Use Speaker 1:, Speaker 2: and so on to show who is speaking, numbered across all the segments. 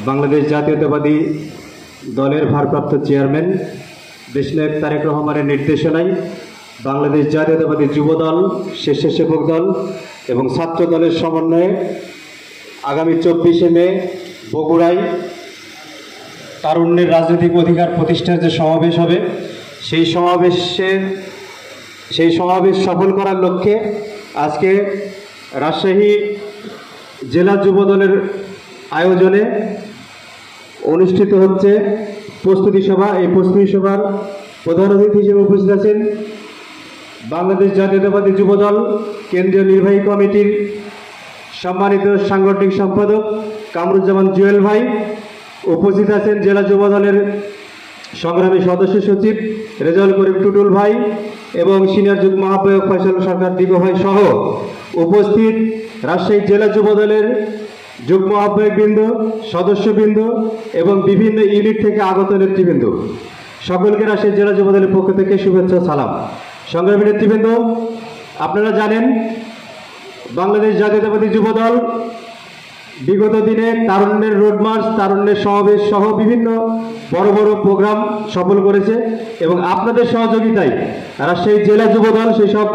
Speaker 1: বাংলাদেশ জাতীয়তাবাদী দলের ভারপ্রাপ্ত চেয়ারম্যান দেশনায়ক তারেক রহমানের নির্দেশনায় বাংলাদেশ জাতীয়তাবাদী যুবদল, স্বেচ্ছাসেবক দল এবং ছাত্র দলের সমন্বয়ে আগামী 24শে মে বগুড়ায় তারুণ্যের রাজনৈতিক অধিকার প্রতিষ্ঠার যে সমাবেশ হবে, সেই সমাবেশ সফল করার লক্ষ্যে আজকে রাজশাহী জেলা যুবদলের আয়োজনে অনুষ্ঠিত হচ্ছে প্রস্তুতি সভা। এই প্রস্তুতি সভার প্রধান অতিথি হিসেবে উপস্থিত আছেন বাংলাদেশ জাতীয়তাবাদী যুবদল কেন্দ্রীয় নির্বাহী কমিটির সম্মানিত সাংগঠনিক সম্পাদক কামরুজ্জামান জুয়েল ভাই। উপস্থিত আছেন জেলা যুবদলের সংগ্রামী সদস্য সচিব রেজাউল করিম টুটুল ভাই এবং সিনিয়র যুগ্ম আহ্বায়ক ফয়সাল সরকার দিগো ভাই সহ উপস্থিত রাজশাহী জেলা যুবদলের যুগ্ম আহ্বায়কবৃন্দ, সদস্যবৃন্দ এবং বিভিন্ন ইউনিট থেকে আগত নেতৃবৃন্দ, সকলকে রাজশাহী জেলা যুবদলের পক্ষ থেকে শুভেচ্ছা সালাম। সংগ্রামী নেতৃবৃন্দ, আপনারা জানেন বাংলাদেশ জাতীয়তাবাদী যুবদল বিগত দিনে তারুণ্যের রোড মার্চ, তারুণ্যের সমাবেশ সহ বিভিন্ন বড় বড় প্রোগ্রাম সফল করেছে এবং আপনাদের সহযোগিতায় রাজশাহী জেলা যুবদল সেই সব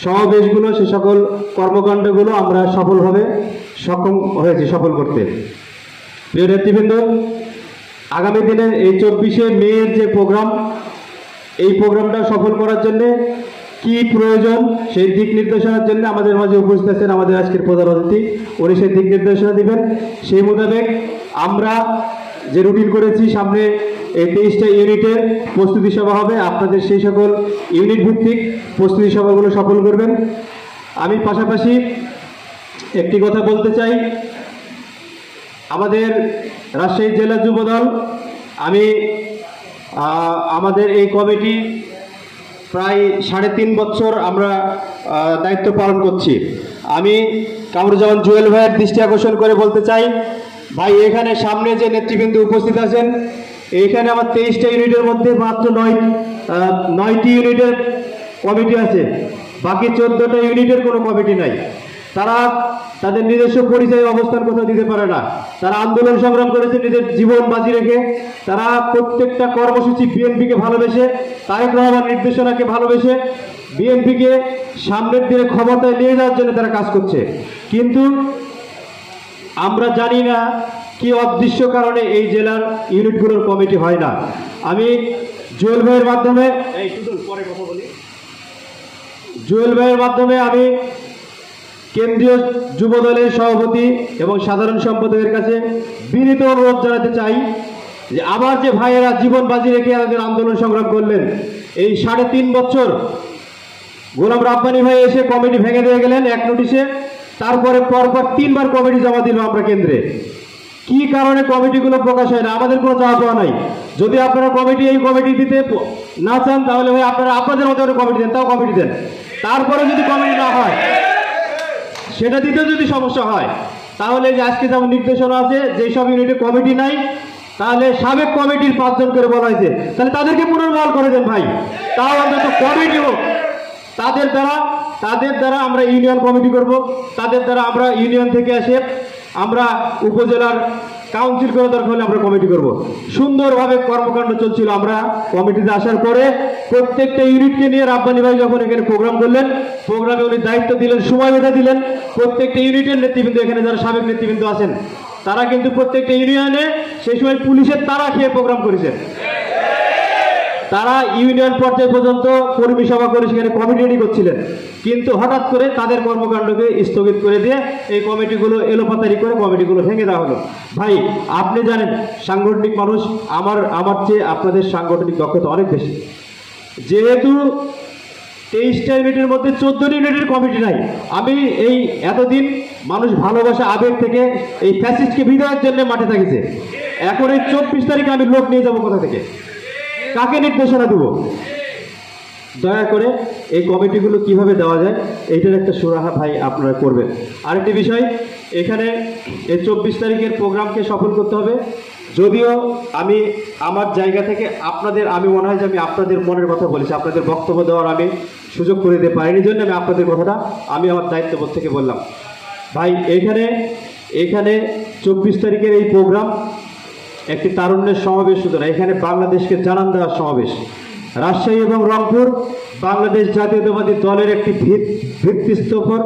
Speaker 1: সমাবেশগুলো, সে সকল কর্মকাণ্ডগুলো আমরা সফলভাবে সক্ষম হয়েছি সফল করতে। প্রিয় নেতৃবৃন্দ, আগামী দিনের এই 24শে মের যে প্রোগ্রাম, এই প্রোগ্রামটা সফল করার জন্য কি প্রয়োজন সেই দিক নির্দেশনার জন্য আমাদের মাঝে উপস্থিত আছেন আমাদের আজকের প্রধান অতিথি। উনি সেই দিক নির্দেশনা দিবেন। সেই মোতাবেক আমরা যে রুটিন করেছি, সামনে এই 23টা ইউনিটের প্রস্তুতি সভা হবে। আপনাদের সেই সকল ইউনিট ভিত্তিক প্রস্তুতি সভাগুলো সফল করবেন। আমি পাশাপাশি একটি কথা বলতে চাই, আমাদের রাজশাহী জেলা যুবদল, আমাদের এই কমিটি প্রায় 3.5 বছর আমরা দায়িত্ব পালন করছি। আমি কামরুজ্জামান জুয়েল ভাইয়ের দৃষ্টি আকর্ষণ করে বলতে চাই, ভাই এখানে সামনে যে নেতৃবৃন্দ উপস্থিত আছেন, এইখানে আমার 23টা ইউনিটের মধ্যে মাত্র 9টি ইউনিটের কমিটি আছে, বাকি 14টা ইউনিটের কোনো কমিটি নাই। তারা তাদের নিজস্ব পরিচয় অবস্থান কোথাও দিতে পারে না। তারা আন্দোলন সংগ্রাম করেছে নিজের জীবন বাজি রেখে। তারা প্রত্যেকটা কর্মসূচি বিএনপিকে ভালোবেসে, তারেক রহমান নির্দেশনাকে ভালোবেসে বিএনপিকে সামনের দিকে ক্ষমতায় নিয়ে যাওয়ার জন্য তারা কাজ করছে। কিন্তু আমরা জানি না কি অদৃশ্য কারণে এই জেলার ইউনিটগুলোর কমিটি হয় না। আমি জুয়েল ভাইয়ের মাধ্যমে আমি কেন্দ্রীয় যুবদলের সভাপতি এবং সাধারণ সম্পাদকের কাছে বিনীত অনুরোধ জানাতে চাই যে আমার যে ভাইয়েরা জীবন বাজি রেখে আমাদের আন্দোলন সংগ্রাম করলেন, এই 3.5 বছর গোলাম রাব্বানী ভাই এসে কমিটি ভেঙে দিয়ে গেলেন এক নোটিশে। তারপরে পরপর 3বার কমিটি জমা দিল আমরা কেন্দ্রে। কি কারণে কমিটিগুলো প্রকাশ হয় না, আমাদের কোনো চাওয়া পাওয়া নাই। যদি আপনারা এই কমিটি দিতে না চান, তাহলে ভাই আপনারা আপনাদের মতো কমিটি দেন, তাও কমিটি দেন। তারপরে যদি কমিটি না হয়, সেটা দিতেও যদি সমস্যা হয়, তাহলে যে আজকে যেমন নির্দেশনা আছে যেই সব ইউনিটে কমিটি নাই, তাহলে সাবেক কমিটির 5 জন করে বলা হয়েছে, তাহলে তাদেরকে পুনর্বহাল করে দেন ভাই। তাও অন্তত কমিটি হোক, তাদের দ্বারা আমরা ইউনিয়ন কমিটি করব, তাদের দ্বারা আমরা ইউনিয়ন থেকে এসে আমরা উপজেলার কাউন্সিল করে দরকার হলে আমরা কমিটি করব। সুন্দরভাবে কর্মকাণ্ড চলছিল। আমরা কমিটিতে আসার পরে প্রত্যেকটা ইউনিটকে নিয়ে রাব্বানী ভাই যখন এখানে প্রোগ্রাম করলেন, প্রোগ্রামে উনি দায়িত্ব দিলেন, সময় বেঁধে দিলেন। প্রত্যেকটা ইউনিটের নেতৃবৃন্দ, এখানে যারা সাবেক নেতৃবৃন্দ আছেন, তারা কিন্তু প্রত্যেকটা ইউনিয়নে সেই সময় পুলিশের তারা খেয়ে প্রোগ্রাম করেছেন। তারা ইউনিয়ন পর্যায় পর্যন্ত কর্মী সভা করে সেখানে কমিটি রেডি করছিলেন। কিন্তু হঠাৎ করে তাদের কর্মকাণ্ডকে স্থগিত করে দিয়ে এই কমিটিগুলো এলোপাতারি করে কমিটিগুলো ভেঙে দেওয়া হলো। ভাই আপনি জানেন, সাংগঠনিক মানুষ, আমার চেয়ে আপনাদের সাংগঠনিক দক্ষতা অনেক বেশি। যেহেতু 23টা ইউনিটের মধ্যে 14 ইউনিটের কমিটি নাই, আমি এই এতদিন মানুষ ভালোবাসা আবেগ থেকে এই ফ্যাসিস্টকে বিদায়ের জন্য মাঠে থাকিছে। এখন এই 24 তারিখে আমি লোক নিয়ে যাবো কোথা থেকে, কাকে নির্দেশনা দেব? দয়া করে এই কমিটিগুলো কিভাবে দেওয়া যায় এইটার একটা সুরাহা ভাই আপনারা করবেন। আরেকটি বিষয়, এখানে এই 24 তারিখের প্রোগ্রামকে সফল করতে হবে। যদিও আমি আমার জায়গা থেকে আমি মনে হয় যে আমি আপনাদের মনের কথা বলেছি, আপনাদের বক্তব্য দেওয়ার আমি সুযোগ করে দিতে পারিনি, জন্য আমি আপনাদের কথাটা আমি আমার দায়িত্ববোধ থেকে বললাম। ভাই এখানে 24 তারিখের এই প্রোগ্রাম একটি তারুণ্যের সমাবেশ শুধু না, এখানে বাংলাদেশকে জানান দেওয়ার সমাবেশ। রাজশাহী এবং রংপুর বাংলাদেশ জাতীয়তাবাদী দলের একটি ভিত্তিস্থাপন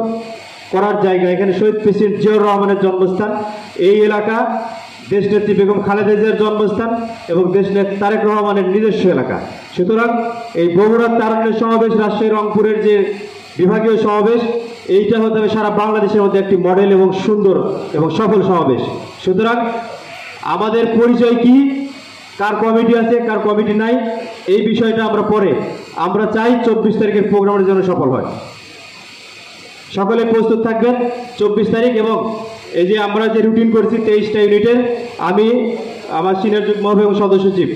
Speaker 1: করার জায়গা। এখানে শহীদ প্রেসিডেন্ট জিয়াউর রহমানের জন্মস্থান, এই এলাকা দেশনেত্রী বেগম খালেদা জিয়ার জন্মস্থান এবং দেশনেত্রী তারেক রহমানের নিজস্ব এলাকা। সুতরাং এই বগুড়ার তারুণ্যের সমাবেশ, রাজশাহী রংপুরের যে বিভাগীয় সমাবেশ, এইটা হতে হবে সারা বাংলাদেশের মধ্যে একটি মডেল এবং সুন্দর এবং সফল সমাবেশ। সুতরাং আমাদের পরিচয় কি, কার কমিটি আছে কার কমিটি নাই, এই বিষয়টা আমরা পরে, আমরা চাই 24 তারিখের প্রোগ্রামের জন্য সফল হয়। সকলে প্রস্তুত থাকবেন 24 তারিখ। এবং এই যে আমরা যে রুটিন করেছি 23টা ইউনিটের, আমি আমার সিনিয়র যুগ্ম এবং সদস্য সচিব,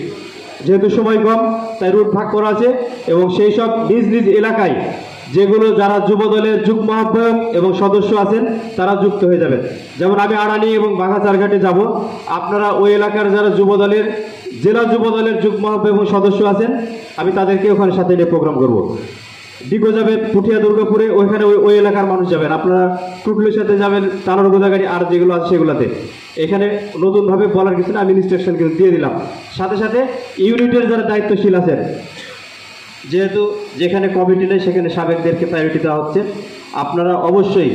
Speaker 1: যেহেতু সময় কম তাই রুট ভাগ করা আছে, এবং সেই সব নিজ নিজ এলাকায় যেগুলো যারা যুব দলের যুগ্ম আহ্বায়ক এবং সদস্য আছেন তারা যুক্ত হয়ে যাবেন। যেমন আমি আড়ানি এবং বাঘাচারঘাটে যাব, আপনারা ওই এলাকার যারা যুব দলের জেলা যুব দলের যুগ্ম আহ্বায়ক এবং সদস্য আছেন, আমি তাদেরকে ওখানে সাথে নিয়ে প্রোগ্রাম করব। ডিগো যাবেন পুঠিয়া দুর্গাপুরে, ওইখানে ওই এলাকার মানুষ যাবেন, আপনারা টুটলির সাথে যাবেন টানোর গোদাগাড়ি আর যেগুলো আছে সেগুলোতে। এখানে নতুনভাবে বলার কিছু না, আমি ইনস্ট্রাকশন কিন্তু দিয়ে দিলাম। সাথে সাথে ইউনিটের যারা দায়িত্বশীল আছেন, যেহেতু যেখানে কমিটি নেই সেখানে সাবেকদেরকে প্রায়োরিটি দেওয়া হচ্ছে, আপনারা অবশ্যই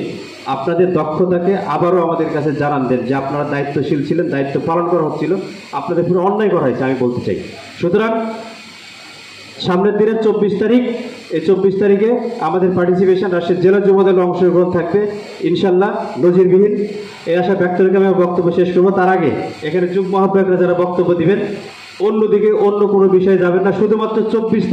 Speaker 1: আপনাদের দক্ষতাকে আবারও আমাদের কাছে জানান দেন যে আপনারা দায়িত্বশীল ছিলেন, দায়িত্ব পালন করা হচ্ছিল, আপনাদের পুরো অন্যায় করা হয়েছে আমি বলতে চাই। সুতরাং সামনের দিনের 24 তারিখ, এই 24 তারিখে আমাদের পার্টিসিপেশন রাজশাহী জেলা যুবদলের অংশগ্রহণ থাকবে ইনশাল্লাহ নজিরবিহীন। এই আশা ব্যক্ত রেখে আমি বক্তব্য শেষ করবো। তার আগে এখানে যুগ্ম আহ্বায়করা যারা বক্তব্য দিবেন, অন্যদিকে অন্য কোনো বিষয়ে যাবেন না, শুধুমাত্র 24